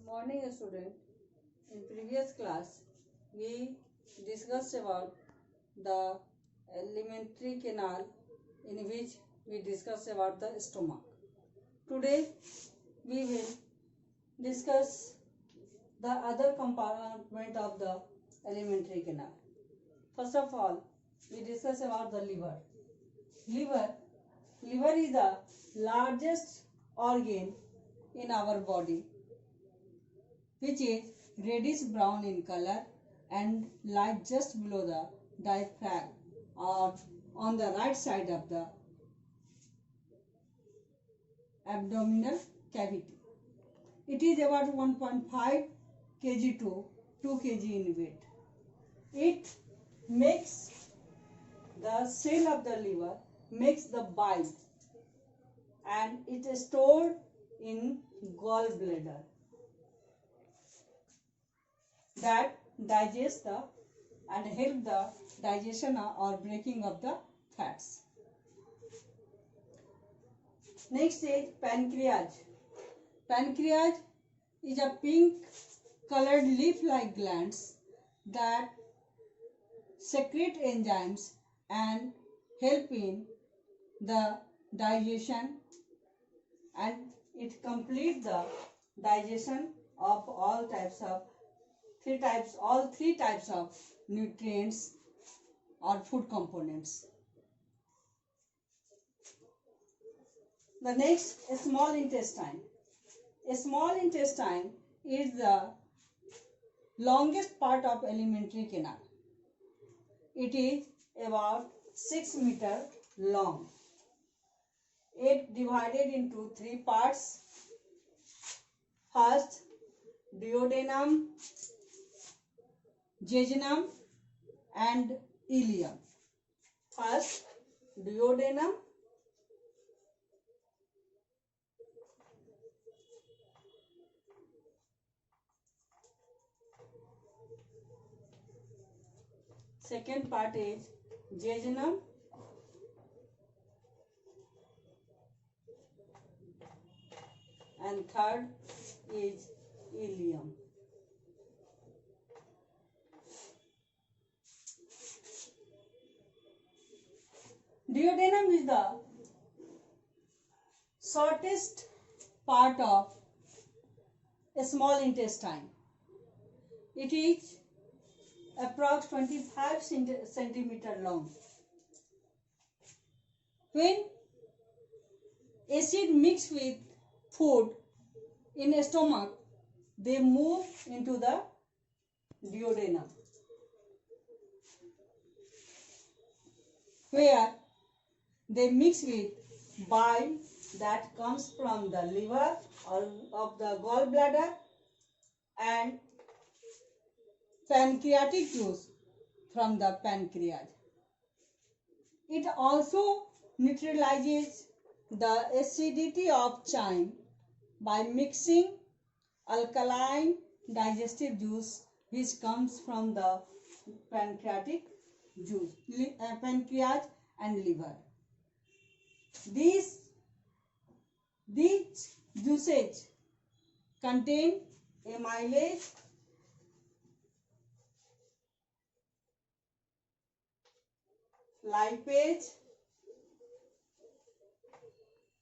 Morning student. In previous class, we discussed about the alimentary canal, in which we discussed about the stomach. Today, we will discuss the other compartment of the alimentary canal. First of all, we discuss about the liver. Liver is the largest organ in our body, which is reddish brown in color and lies just below the diaphragm or on the right side of the abdominal cavity. It is about 1.5 kg to 2 kg in weight. It makes the cell of the liver makes the bile, and it is stored in gallbladder that digest the and help the digestion or breaking of the fats. Next is pancreas. Pancreas is a pink colored leaf-like glands that secrete enzymes and help in the digestion, and it completes the digestion of all three types of nutrients or food components. The next, small intestine. A small intestine is the longest part of alimentary canal. It is about 6 meters long. It divided into three parts. First, duodenum, jejunum and ileum. First, duodenum. Second part is jejunum. And third is ileum. Duodenum is the shortest part of a small intestine. It is approx 25 centimeter long. When acid mixed with food in a stomach, they move into the duodenum, where they mix with bile that comes from the liver or of the gallbladder and pancreatic juice from the pancreas. It also neutralizes the acidity of chyme by mixing alkaline digestive juice which comes from the pancreatic juice, pancreas and liver. These juices contain amylase, lipase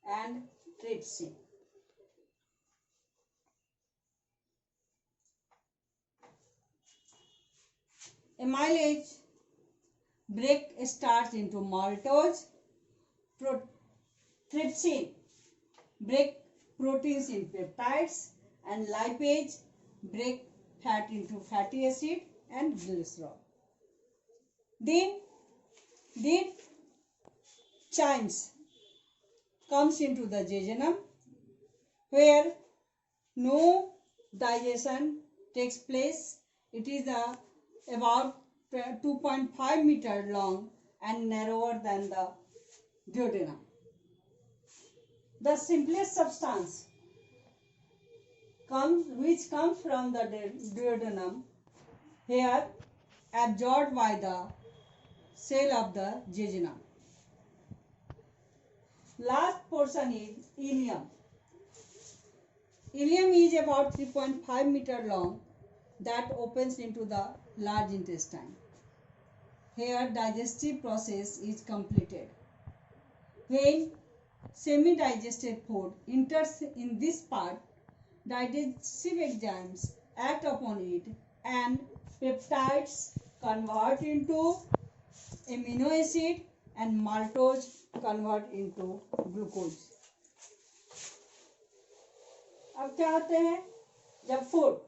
and trypsin. Amylase break starch into maltose. Trypsin break proteins in peptides, and lipase break fat into fatty acid and glycerol. Then chymes comes into the jejunum, where no digestion takes place. It is about 2.5 meter long and narrower than the duodenum. The simplest substance which comes from the duodenum, here absorbed by the cell of the jejunum. Last portion is ileum. Ileum is about 3.5 meter long that opens into the large intestine. Here digestive process is completed. When semi-digested food enters in this part, digestive enzymes act upon it and peptides convert into amino acid and maltose convert into glucose. अब क्या होते हैं, जब food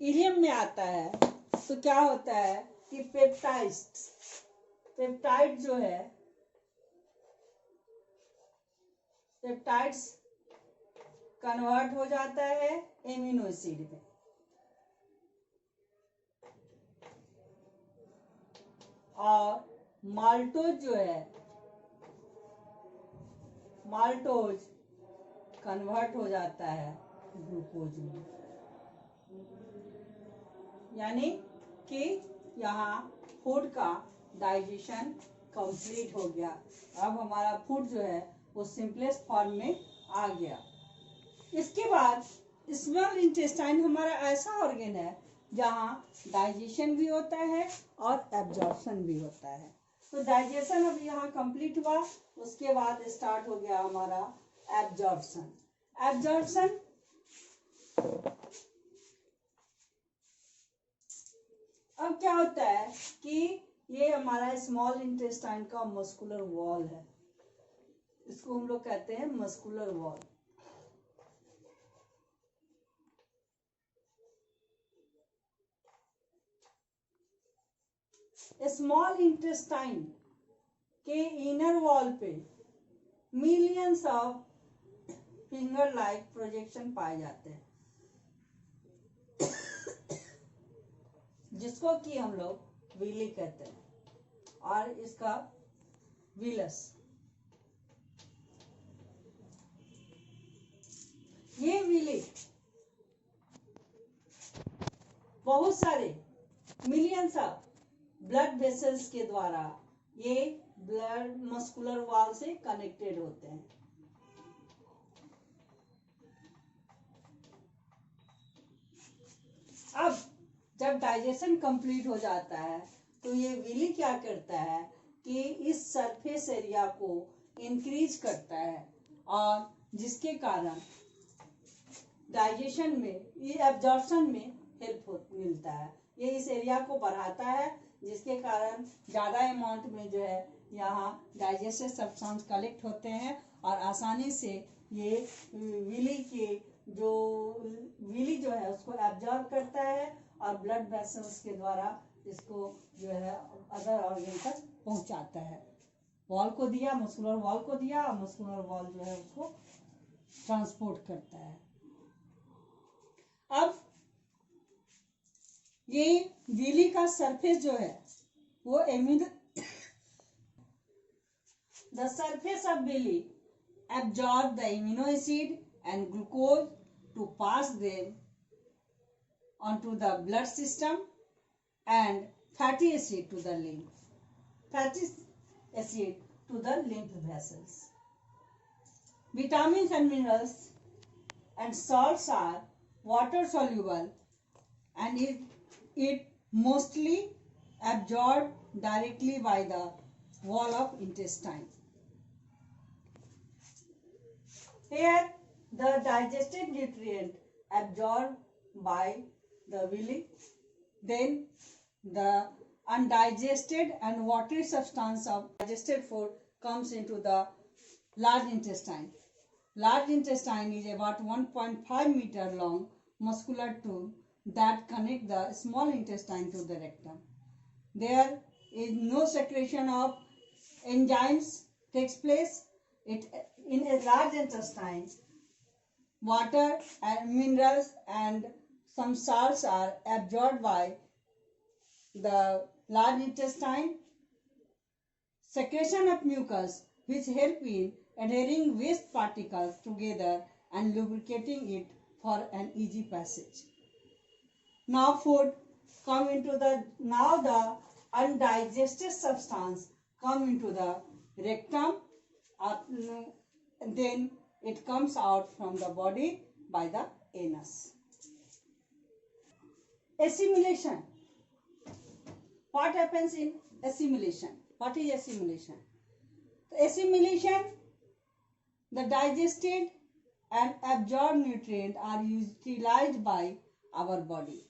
ilium में आता है तो क्या होता है कि पेप्टाइड जो है, पेप्टाइड्स कन्वर्ट हो जाता है एमिनो एसिड में, और माल्टोज जो है, माल्टोज कन्वर्ट हो जाता है ग्लूकोज में। यानी कि यहाँ फूड का डाइजेशन कंप्लीट हो गया। अब हमारा फूड जो है वो सिंपलेस्ट फॉर्म में आ गया। इसके बाद स्मॉल इंटेस्टाइन हमारा ऐसा ऑर्गन है जहाँ डाइजेशन भी होता है और एब्जॉर्प्शन भी होता है। तो डाइजेशन अब यहाँ कंप्लीट हुआ, उसके बाद स्टार्ट हो गया हमारा एब्जॉर्प्शन। एब्जॉर्प्शन अब क्या होता है कि ये हमारा स्मॉल इंटेस्टाइन का मस्कुलर वॉल है, इसको हम लोग कहते हैं मस्कुलर वॉल। स्मॉल इंटेस्टाइन के इनर वॉल पे millions of finger like projection पाए जाते हैं, जिसको कि हम लोग विली कहते हैं, और इसका विलस। ये विली बहुत सारे मिलियंस ऑफ ब्लड वेसल्स के द्वारा ये ब्लड मस्कुलर वॉल से कनेक्टेड होते हैं। अब जब डाइजेशन कंप्लीट हो जाता है तो ये विली क्या करता है कि इस सरफेस एरिया को इंक्रीज करता है, और जिसके कारण डाइजेशन में, ये एब्जॉर्प्शन में हेल्प मिलता है। ये इस एरिया को बढ़ाता है, जिसके कारण ज़्यादा अमाउंट में जो है यहाँ डाइजेस्टिव सब्सटेंस कलेक्ट होते हैं, और आसानी से ये विली जो है उसको एब्जॉर्ब करता है, और ब्लड वेसल्स के द्वारा इसको जो है अदर ऑर्गन तक पहुंचाता है। वॉल को दिया, मस्कुलर वॉल को दिया, और मस्कुलर वॉल जो है उसको ट्रांसपोर्ट करता है। अब ये विली का सरफेस जो है वो the surface of villi absorb the amino acid and glucose to pass them onto the blood system and fatty acid to the lymph vessels. Vitamins and minerals and salts are water soluble, and it mostly absorbed directly by the wall of intestine. Here the digested nutrient absorbed by the villi, then the undigested and watery substance of digested food comes into the large intestine. Large intestine is about 1.5 meter long muscular tube that connect the small intestine to the rectum. There is no secretion of enzymes takes place. In a large intestine, water and minerals and some salts are absorbed by the large intestine. Secretion of mucus, which help in adhering waste particles together and lubricating it for an easy passage. Now the undigested substance come into the rectum, and then it comes out from the body. by the anus. Assimilation. What happens in assimilation? What is assimilation? Assimilation, the digested and absorbed nutrients are utilized by our body.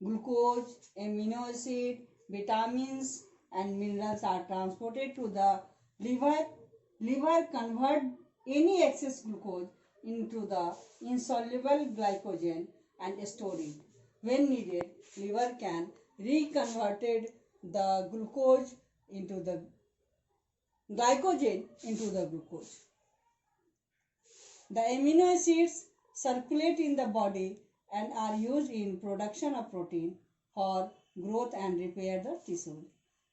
Glucose, amino acid, vitamins and minerals are transported to the liver. Liver convert any excess glucose into the insoluble glycogen and store it. When needed, liver can reconverted the glucose into the glycogen into the glucose. The amino acids circulate in the body and are used in production of protein for growth and repair the tissue.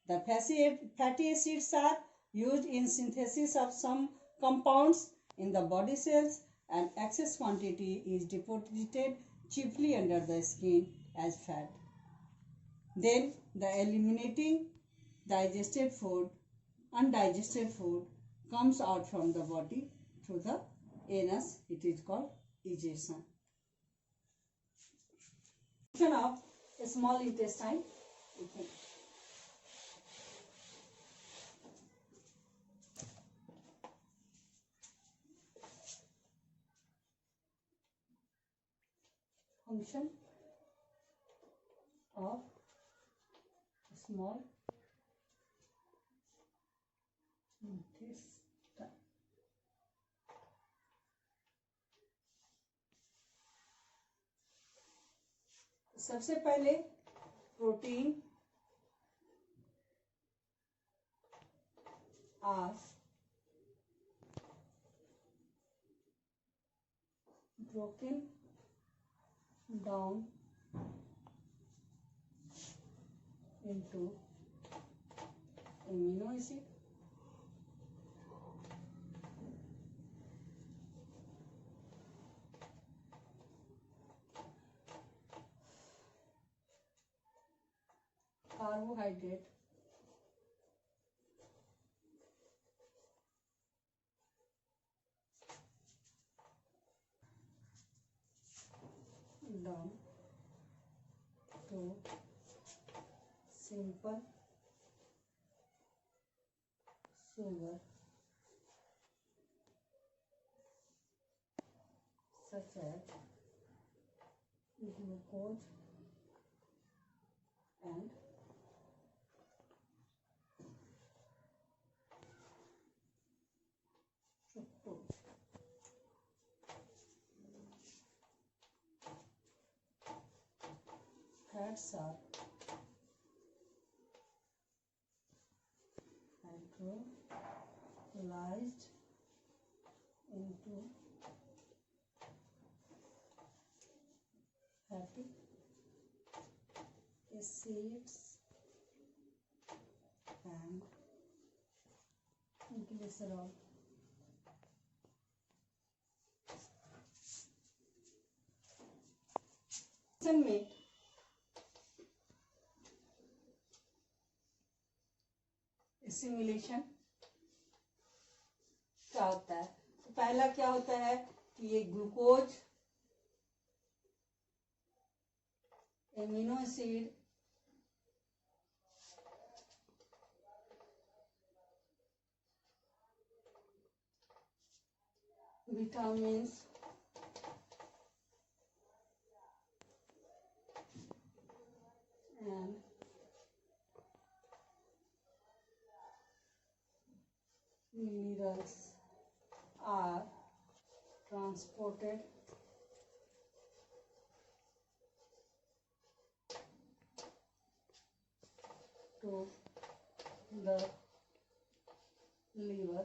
The fatty acids are used in synthesis of some compounds in the body cells, and excess quantity is deposited chiefly under the skin as fat. Then the eliminating undigested food comes out from the body through the anus. It is called egestion. Function of small intestine. Function of small intestine. सबसे पहले protein are broken down into amino acid, carbohydrate, down to simple sugar such as glucose and fructose. Fats are hydrolyzed into fatty acids and glycerol. में assimilation क्या होता है? तो पहला क्या होता है कि ये glucose, amino acid, vitamins and minerals are transported to the liver.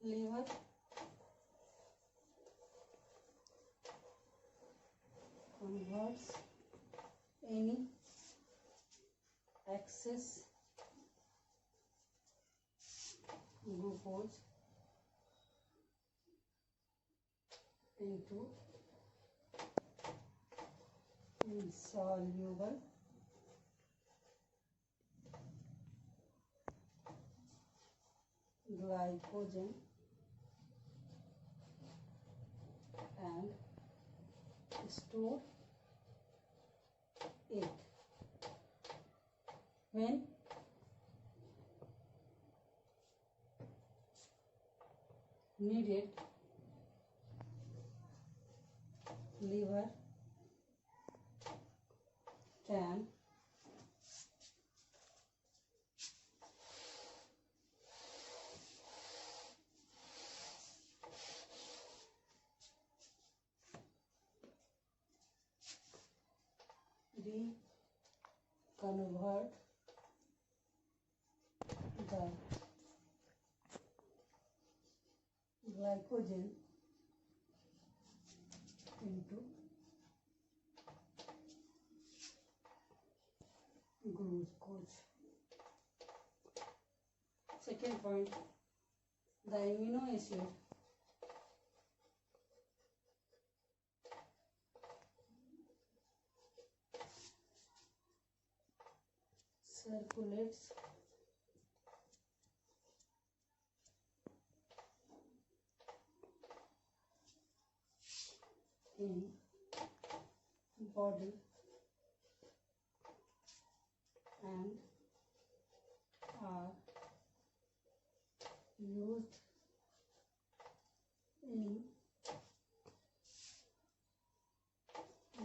Liver converts any excess glucose into insoluble glycogen and store it. When needed, liver can reconvert the glycogen into glucose. Second point, the amino acid circulates in body and are used in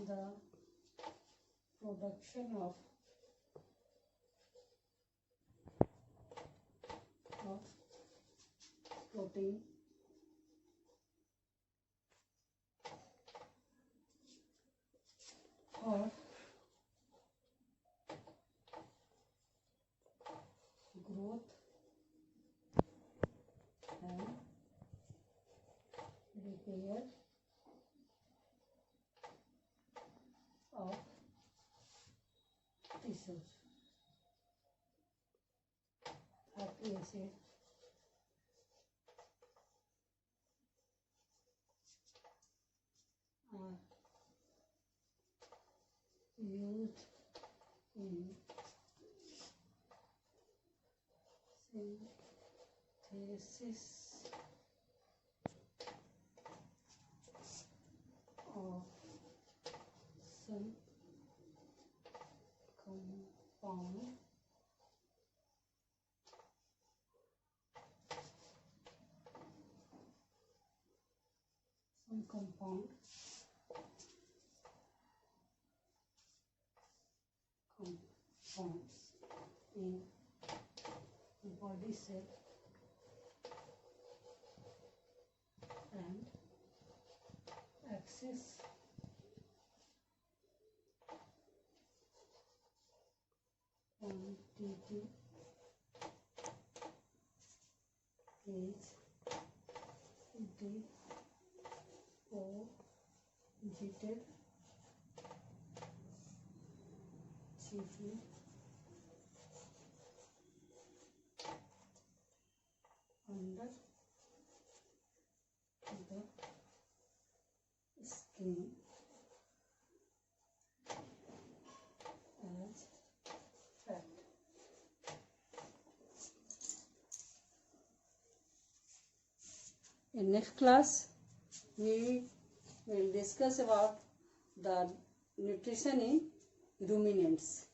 the production of protein, or growth and repair of tissues. Fatty acid are used in synthesis of some compound compounds in body cell and axis quantity is deposited chiefly under the skin as fat. In next class, we will discuss about the nutrition in ruminants.